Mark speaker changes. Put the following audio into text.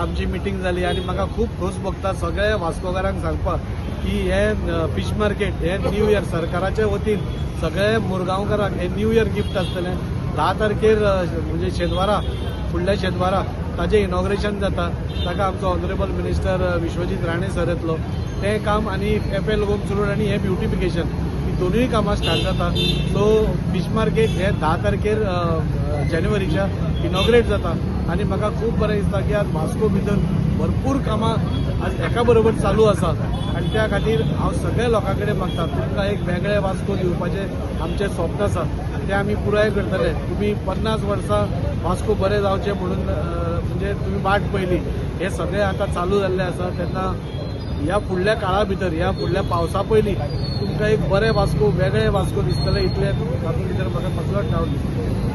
Speaker 1: आमची मिटींग जाली आनी म्हाका खूब खोस भोगता सगळ्या वास्कोकारांक सांगपाक की हे फिश मार्केट हे न्यू इयर सरकाराच्या वतीन सगळे मुरगांवकारांक हे न्यू इयर गिफ्ट आसतलें 10 तारखेर म्हणजे शेनवारा फुडल्या शेनवारा ताजें इनॉग्रेशन जाता ताका आमचो honourable minister Vishwajit Rane sir येतलो तें काम आनी एफएल होम्स रोड आनी हे ब्युटिफिकेशन ही दोनूय कामां स्टार्ट जाता सो फिश मार्केट हे 10 तारखेर जानेवारीच्या इनॉग्रेट जाता आनी म्हाका खूब बरें दिसता की आज वास्को भितर भरपूर कामां आज एका बरोबर चालू आसा आनी त्या खातीर हांव सगळ्या लोकां कडेन मागता तुमकां एक वेगळे वास्को दिवपाचें आमचें स्वप्न आसा तें आमी पुराय करतले तुमी 50 वर्सां वास्को बरें जावचें म्हणून म्हणजे तुमी वाट पयली हे सगळें आतां चालू जाल्लें आसा तेन्ना ह्या फुडल्या काळा भितर ह्या फुडल्या पावसा पयलीं तुमकां एक बरें वास्को वेगळे वास्को दिसतले इतलें तातूंत भितर म्हाका कसलोच डावट दिसता